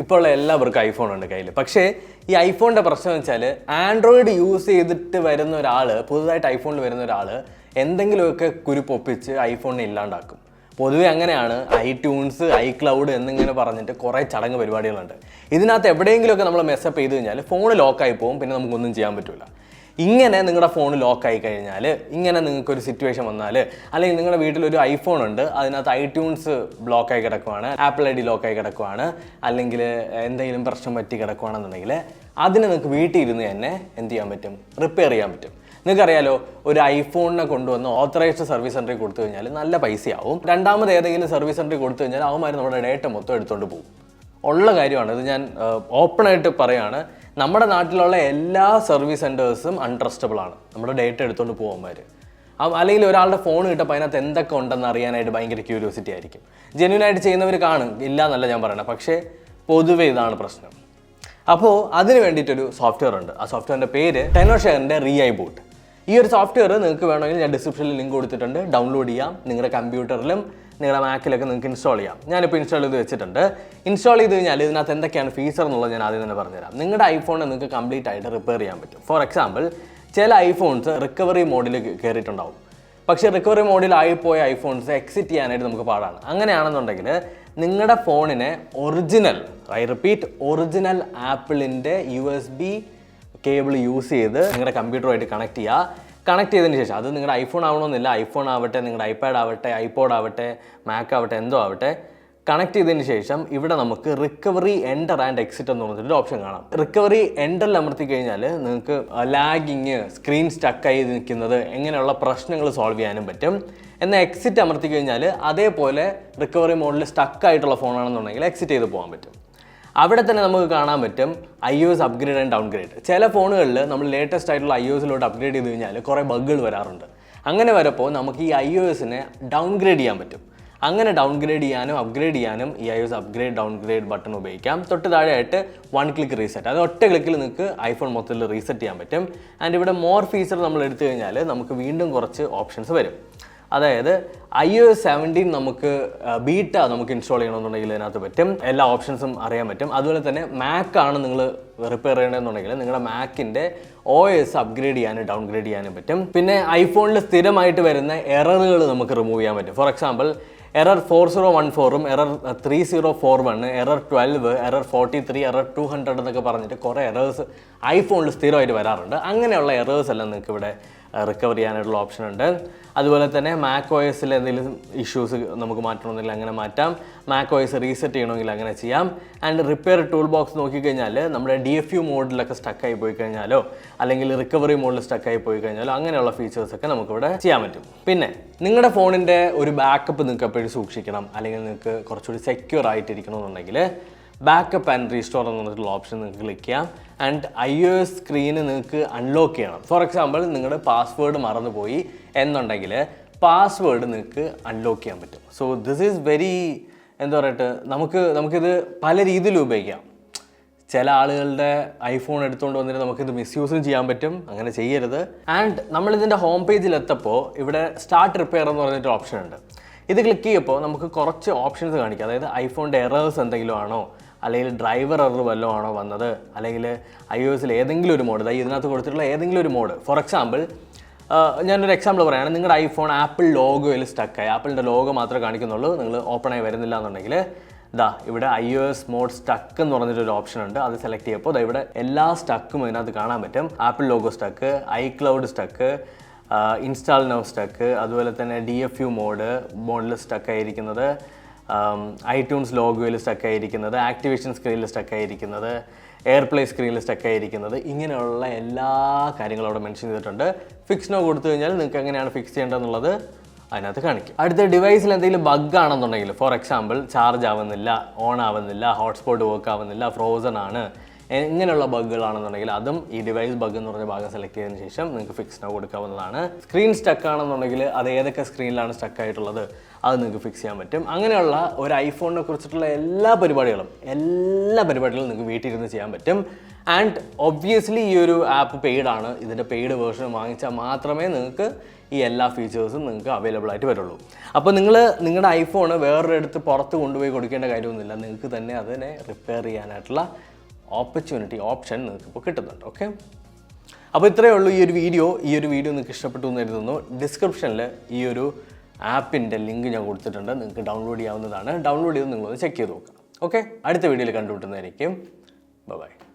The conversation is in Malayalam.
ഇപ്പോൾ എല്ലാവർക്കും ഐഫോൺ ഉണ്ട് കയ്യിൽ. പക്ഷേ ഈ ഐഫോണിൻ്റെ പ്രശ്നം എന്ന് വെച്ചാൽ ആൻഡ്രോയിഡ് യൂസ് ചെയ്തിട്ട് വരുന്ന ഒരാൾ, പുതുതായിട്ട് ഐഫോണിൽ വരുന്ന ഒരാൾ എന്തെങ്കിലുമൊക്കെ കുരുപ്പൊപ്പിച്ച് ഐഫോണിനെ ഇല്ലാണ്ടാക്കും. പൊതുവെ അങ്ങനെയാണ്. ഐട്യൂൺസ്, ഐക്ലൗഡ് എന്നിങ്ങനെ പറഞ്ഞിട്ട് കുറേ ചടങ്ങ് പരിപാടികളുണ്ട്. ഇതിനകത്ത് എവിടെയെങ്കിലുമൊക്കെ നമ്മൾ മെസ്സപ്പ് ചെയ്ത് കഴിഞ്ഞാൽ ഫോൺ ലോക്കായി പോകും, പിന്നെ നമുക്കൊന്നും ചെയ്യാൻ പറ്റില്ല. ഇങ്ങനെ നിങ്ങളുടെ ഫോൺ ലോക്കായി കഴിഞ്ഞാൽ, ഇങ്ങനെ നിങ്ങൾക്കൊരു സിറ്റുവേഷൻ വന്നാൽ, അല്ലെങ്കിൽ നിങ്ങളുടെ വീട്ടിലൊരു ഐഫോൺ ഉണ്ട്, അതിനകത്ത് ഐട്യൂൺസ് ബ്ലോക്കായി കിടക്കുവാണ്, ആപ്പിൾ ID ലോക്കായി കിടക്കുവാണ്, അല്ലെങ്കിൽ എന്തെങ്കിലും പ്രശ്നം പറ്റി കിടക്കുവാണെന്നുണ്ടെങ്കിൽ അതിനെ നിങ്ങൾക്ക് വീട്ടിൽ ഇരുന്ന് തന്നെ എന്ത് ചെയ്യാൻ പറ്റും? റിപ്പയർ ചെയ്യാൻ പറ്റും. നിങ്ങൾക്കറിയാലോ, ഒരു ഐഫോണിനെ കൊണ്ടുവന്ന് ഓത്തറൈസ്ഡ് സർവീസ് സെൻറ്ററിൽ കൊടുത്തു കഴിഞ്ഞാൽ നല്ല പൈസയാവും. രണ്ടാമത് ഏതെങ്കിലും സർവീസ് സെൻറ്ററിൽ കൊടുത്തു കഴിഞ്ഞാൽ അവന്മാർ നമ്മുടെ ഡേറ്റ മൊത്തം എടുത്തുകൊണ്ട് പോകും. ഉള്ള കാര്യമാണ് ഇത്. ഞാൻ ഓപ്പണായിട്ട് പറയുകയാണ്, നമ്മുടെ നാട്ടിലുള്ള എല്ലാ സർവീസ് സെൻറ്റേഴ്സും അൺട്രസ്റ്റബിൾ ആണ്. നമ്മുടെ ഡേറ്റ എടുത്തുകൊണ്ട് പോകുന്നവർ. അല്ലെങ്കിൽ ഒരാളുടെ ഫോൺ കിട്ടപ്പോൾ അതിനകത്ത് എന്തൊക്കെ ഉണ്ടെന്ന് അറിയാനായിട്ട് ഭയങ്കര ക്യൂരിയോസിറ്റി ആയിരിക്കും. ജെന്യൂനായിട്ട് ചെയ്യുന്നവർ കാണും, ഇല്ല എന്നല്ല ഞാൻ പറയണത്. പക്ഷേ പൊതുവെ ഇതാണ് പ്രശ്നം. അപ്പോൾ അതിന് വേണ്ടിയിട്ടൊരു സോഫ്റ്റ്വെയർ ഉണ്ട്. ആ സോഫ്റ്റ്വെയറിൻ്റെ പേര് ടെനോഷെയറിൻ്റെ റീഐബൂട്ട്. ഈ ഒരു സോഫ്റ്റ്വെയർ നിങ്ങൾക്ക് വേണമെങ്കിൽ ഞാൻ ഡിസ്ക്രിപ്ഷനിൽ ലിങ്ക് കൊടുത്തിട്ടുണ്ട്. ഡൗൺലോഡ് ചെയ്യാം. നിങ്ങളുടെ കമ്പ്യൂട്ടറിലും നിങ്ങളുടെ മാക്കിലൊക്കെ നിങ്ങൾക്ക് ഇൻസ്റ്റാൾ ചെയ്യാം. ഞാനിപ്പോൾ ഇൻസ്റ്റാൾ ചെയ്ത് വെച്ചിട്ടുണ്ട്. ഇൻസ്റ്റാൾ ചെയ്ത് കഴിഞ്ഞാൽ ഇതിനകത്ത് എന്തൊക്കെയാണ് ഫീച്ചർ എന്നുള്ളത് ഞാൻ ആദ്യം തന്നെ പറഞ്ഞുതരാം. നിങ്ങളുടെ ഐഫോണിനെ നിങ്ങൾക്ക് കംപ്ലീറ്റ് ആയിട്ട് റിപ്പയർ ചെയ്യാൻ പറ്റും. ഫോർ എക്സാമ്പിൾ, ചില ഐഫോൺസ് റിക്കവറി മോഡിൽ കയറിയിട്ടുണ്ടാവും. പക്ഷേ റിക്കവറി മോഡിൽ ആയിപ്പോയ ഐഫോൺസ് എക്സിറ്റ് ചെയ്യാനായിട്ട് നമുക്ക് പാടാണ്. അങ്ങനെയാണെന്നുണ്ടെങ്കിൽ നിങ്ങളുടെ ഫോണിനെ ഒറിജിനൽ, ഐ റിപ്പീറ്റ്, ഒറിജിനൽ ആപ്പിളിൻ്റെ USB കേബിൾ യൂസ് ചെയ്ത് നിങ്ങളുടെ കമ്പ്യൂട്ടറുമായിട്ട് കണക്ട് ചെയ്യുക. കണക്ട് ചെയ്തതിന് ശേഷം, അത് നിങ്ങളുടെ ഐഫോൺ ആവണമെന്നില്ല, ഐഫോൺ ആവട്ടെ, നിങ്ങളുടെ ഐപാഡ് ആവട്ടെ, ഐപോഡ് ആവട്ടെ, മാക് ആവട്ടെ, എന്തോ ആവട്ടെ, കണക്ട് ചെയ്തതിന് ശേഷം ഇവിടെ നമുക്ക് റിക്കവറി എൻ്റർ ആൻഡ് എക്സിറ്റ് എന്ന് പറഞ്ഞിട്ടൊരു ഓപ്ഷൻ കാണാം. റിക്കവറി എൻ്ററിൽ അമർത്തി കഴിഞ്ഞാൽ നിങ്ങൾക്ക് ലാഗിങ്, സ്ക്രീൻ സ്റ്റക്കായി നിൽക്കുന്നത്, എങ്ങനെയുള്ള പ്രശ്നങ്ങൾ സോൾവ് ചെയ്യാനും പറ്റും. എന്നാൽ എക്സിറ്റ് അമർത്തി കഴിഞ്ഞാൽ അതേപോലെ റിക്കവറി മോഡിൽ സ്റ്റക്കായിട്ടുള്ള ഫോണാണെന്നുണ്ടെങ്കിൽ എക്സിറ്റ് ചെയ്ത് പോകാൻ പറ്റും. അവിടെ തന്നെ നമുക്ക് കാണാൻ പറ്റും iOS അപ്ഗ്രേഡ് ആൻഡ് ഡൗൺഗ്രേഡ്. ചില ഫോണുകളിൽ നമ്മൾ ലേറ്റസ്റ്റ് ആയിട്ടുള്ള iOSലോട്ട് അപ്ഗ്രേഡ് ചെയ്ത് കഴിഞ്ഞാൽ കുറേ ബഗ്ഗുകൾ വരാറുണ്ട്. അങ്ങനെ വരപ്പോൾ നമുക്ക് ഈ iOSനെ ഡൗൺഗ്രേഡ് ചെയ്യാൻ പറ്റും. അങ്ങനെ ഡൗൺഗ്രേഡ് ചെയ്യാനും അപ്ഗ്രേഡ് ചെയ്യാനും ഈ iOS അപ്ഗ്രേഡ് ഡൗൺഗ്രേഡ് ബട്ടൺ ഉപയോഗിക്കാം. തൊട്ട് താഴെയായിട്ട് 1 ക്ലിക്ക് റീസെറ്റ്, അത് ഒറ്റ ക്ലിക്കിൽ നിങ്ങൾക്ക് ഐഫോൺ മൊത്തത്തിൽ റീസെറ്റ് ചെയ്യാൻ പറ്റും. ആൻഡ് ഇവിടെ മോർ ഫീച്ചർ നമ്മൾ എടുത്തു കഴിഞ്ഞാൽ നമുക്ക് വീണ്ടും കുറച്ച് ഓപ്ഷൻസ് വരും. അതായത് iOS 17 നമുക്ക് ബീറ്റ നമുക്ക് ഇൻസ്റ്റാൾ ചെയ്യണമെന്നുണ്ടെങ്കിൽ അതിനകത്ത് പറ്റും. എല്ലാ ഓപ്ഷൻസും അറിയാൻ പറ്റും. അതുപോലെ തന്നെ മാക് ആണ് നിങ്ങൾ റിപ്പയർ ചെയ്യണമെന്നുണ്ടെങ്കിൽ നിങ്ങളുടെ മാക്കിൻ്റെ OS അപ്ഗ്രേഡ് ചെയ്യാനും ഡൗൺഗ്രേഡ് ചെയ്യാനും പറ്റും. പിന്നെ ഐഫോണിൽ സ്ഥിരമായിട്ട് വരുന്ന എററുകൾ നമുക്ക് റിമൂവ് ചെയ്യാൻ പറ്റും. ഫോർ എക്സാമ്പിൾ, എറർ 4014ഉം എറർ 3041, എറർ 12, എറർ 43, എറർ 200 എന്നൊക്കെ പറഞ്ഞിട്ട് കുറേ എറേഴ്സ് ഐഫോണിൽ സ്ഥിരമായിട്ട് വരാറുണ്ട്. അങ്ങനെയുള്ള എറേഴ്സ് എല്ലാം നിങ്ങൾക്ക് ഇവിടെ റിക്കവർ ചെയ്യാനായിട്ടുള്ള ഓപ്ഷൻ ഉണ്ട്. അതുപോലെ തന്നെ മാക് OSൽ എന്തെങ്കിലും ഇഷ്യൂസ് നമുക്ക് മാറ്റണമെങ്കിൽ അങ്ങനെ മാറ്റാം. മാക് OS റീസെറ്റ് ചെയ്യണമെങ്കിൽ അങ്ങനെ ചെയ്യാം. ആൻഡ് റിപ്പയർ ടൂൾ ബോക്സ് നോക്കിക്കഴിഞ്ഞാൽ നമ്മുടെ DFU മോഡിലൊക്കെ സ്റ്റക്കായി പോയി കഴിഞ്ഞാലോ, അല്ലെങ്കിൽ റിക്കവറി മോഡിൽ സ്റ്റക്കായി പോയി കഴിഞ്ഞാലോ, അങ്ങനെയുള്ള ഫീച്ചേഴ്സൊക്കെ നമുക്കിവിടെ ചെയ്യാൻ പറ്റും. പിന്നെ നിങ്ങളുടെ ഫോണിൻ്റെ ഒരു ബാക്കപ്പ് നിങ്ങൾക്ക് എപ്പോഴും സൂക്ഷിക്കണം, അല്ലെങ്കിൽ നിങ്ങൾക്ക് കുറച്ചുകൂടി സെക്യൂർ ആയിട്ടിരിക്കണമെന്നുണ്ടെങ്കിൽ ബാക്കപ്പ് ആൻഡ് റീസ്റ്റോർ എന്ന് പറഞ്ഞിട്ടുള്ള ഓപ്ഷൻ നിങ്ങൾക്ക് ക്ലിക്ക് ചെയ്യാം. ആൻഡ് iOS സ്ക്രീന് നിങ്ങൾക്ക് അൺലോക്ക് ചെയ്യണം. ഫോർ എക്സാമ്പിൾ, നിങ്ങളുടെ പാസ്വേഡ് മറന്നുപോയി എന്നുണ്ടെങ്കിൽ പാസ്വേഡ് നിങ്ങൾക്ക് അൺലോക്ക് ചെയ്യാൻ പറ്റും. സോ ദിസ് ഈസ് വെരി, എന്താ പറയട്ടെ, നമുക്കിത് പല രീതിയിൽ ഉപയോഗിക്കാം. ചില ആളുകളുടെ ഐഫോൺ എടുത്തുകൊണ്ട് വന്നിട്ട് നമുക്കിത് മിസ്യൂസും ചെയ്യാൻ പറ്റും. അങ്ങനെ ചെയ്യരുത്. ആൻഡ് നമ്മളിതിൻ്റെ ഹോം പേജിലെത്തപ്പോൾ ഇവിടെ സ്റ്റാർട്ട് റിപ്പയർ എന്ന് പറഞ്ഞിട്ട് ഓപ്ഷൻ ഉണ്ട്. ഇത് ക്ലിക്ക് ചെയ്യുമ്പോൾ നമുക്ക് കുറച്ച് ഓപ്ഷൻസ് കാണിക്കാം. അതായത് ഐഫോണിൻ്റെ എറേഴ്സ് എന്തെങ്കിലും ആണോ, അല്ലെങ്കിൽ ഡ്രൈവർ എറർ വല്ലതും ആണോ വന്നത്, അല്ലെങ്കിൽ iOSൽ ഏതെങ്കിലും ഒരു മോഡ്, അതായത് ഇതിനകത്ത് കൊടുത്തിട്ടുള്ള ഏതെങ്കിലും ഒരു മോഡ്. ഫോർ എക്സാമ്പിൾ, ഞാനൊരു എക്സാമ്പിൾ പറയുകയാണ്. നിങ്ങളുടെ ഐഫോൺ ആപ്പിൾ ലോഗോയിൽ സ്റ്റക്കായി, ആപ്പിളിൻ്റെ ലോഗോ മാത്രമേ കാണിക്കുന്നുള്ളൂ, നിങ്ങൾ ഓപ്പൺ ആയി വരുന്നില്ല എന്നുണ്ടെങ്കിൽ ഇവിടെ iOS മോഡ് സ്റ്റക്ക് എന്ന് പറഞ്ഞിട്ടൊരു ഓപ്ഷൻ ഉണ്ട്. അത് സെലക്ട് ചെയ്യുമ്പോൾ ഇവിടെ എല്ലാ സ്റ്റക്കും ഇതിനകത്ത് കാണാൻ പറ്റും. Apple logo stuck, iCloud stuck, install now stuck, അതുപോലെ തന്നെ DFU മോഡിൽ സ്റ്റക്കായിരിക്കുന്നത്, ഐട്യൂൺസ് ലോഗോയിൽ സ്റ്റക്കായിരിക്കുന്നത്, ആക്ടിവേഷൻ സ്ക്രീനിൽ സ്റ്റക്കായിരിക്കുന്നത്, എയർപ്ലേ സ്ക്രീനിൽ സ്റ്റക്കായിരിക്കുന്നത്, ഇങ്ങനെയുള്ള എല്ലാ കാര്യങ്ങളും അവിടെ മെൻഷൻ ചെയ്തിട്ടുണ്ട്. ഫിക്സ് നോ കൊടുത്തു കഴിഞ്ഞാൽ നിങ്ങൾക്ക് എങ്ങനെയാണ് ഫിക്സ് ചെയ്യേണ്ടതെന്നുള്ളത് അതിനകത്ത് കാണിക്കും. അടുത്ത ഡിവൈസിൽ എന്തെങ്കിലും ബഗ് ആണെന്നുണ്ടെങ്കിൽ, ഫോർ എക്സാമ്പിൾ ചാർജ് ആവുന്നില്ല, ഓൺ ആവുന്നില്ല, ഹോട്ട്സ്പോട്ട് വർക്ക് ആവുന്നില്ല, ഫ്രോസൺ ആണ്, ഇങ്ങനെയുള്ള ബഗ്ഗുകളാണെന്നുണ്ടെങ്കിൽ അതും ഈ ഡിവൈസ് ബഗ് എന്ന് പറഞ്ഞ ഭാഗം സെലക്ട് ചെയ്തതിന് ശേഷം നിങ്ങൾക്ക് ഫിക്സ് നൗ കൊടുക്കാവുന്നതാണ്. സ്ക്രീൻ സ്റ്റക്ക് ആണെന്നുണ്ടെങ്കിൽ അത് ഏതൊക്കെ സ്ക്രീനിലാണ് സ്റ്റക്ക് ആയിട്ടുള്ളത് അത് നിങ്ങൾക്ക് ഫിക്സ് ചെയ്യാൻ പറ്റും. അങ്ങനെയുള്ള ഒരു ഐഫോണിനെ കുറിച്ചിട്ടുള്ള എല്ലാ പരിപാടികളും നിങ്ങൾക്ക് വീട്ടിലിരുന്ന് ചെയ്യാൻ പറ്റും. ആൻഡ് ഒബ്വിയസ്ലി ഈ ഒരു ആപ്പ് പെയ്ഡാണ്. ഇതിൻ്റെ പെയ്ഡ് വേർഷൻ വാങ്ങിച്ചാൽ മാത്രമേ നിങ്ങൾക്ക് ഈ എല്ലാ ഫീച്ചേഴ്സും നിങ്ങൾക്ക് അവൈലബിൾ ആയിട്ട് വരുള്ളൂ. അപ്പോൾ നിങ്ങളുടെ ഐഫോൺ വേറൊരിടത്ത് പുറത്ത് കൊണ്ടുപോയി കൊടുക്കേണ്ട കാര്യമൊന്നുമില്ല. നിങ്ങൾക്ക് തന്നെ അതിനെ റിപ്പയർ ചെയ്യാനായിട്ടുള്ള ഓപ്ഷൻ നിങ്ങൾക്ക് ഇപ്പോൾ കിട്ടുന്നുണ്ട്. ഓക്കെ, അപ്പോൾ ഇത്രയേ ഉള്ളൂ ഈ ഒരു വീഡിയോ നിങ്ങൾക്ക് ഇഷ്ടപ്പെട്ടു എന്ന് കരുതുന്നു. ഡിസ്ക്രിപ്ഷനിൽ ഈ ഒരു ആപ്പിൻ്റെ ലിങ്ക് ഞാൻ കൊടുത്തിട്ടുണ്ട്. നിങ്ങൾക്ക് ഡൗൺലോഡ് ചെയ്യാവുന്നതാണ്. ഡൗൺലോഡ് ചെയ്ത് നിങ്ങളൊന്ന് ചെക്ക് ചെയ്ത് നോക്കാം. ഓക്കെ, അടുത്ത വീഡിയോയിൽ കണ്ടുമുട്ടുന്നതായിരിക്കും. ബൈ.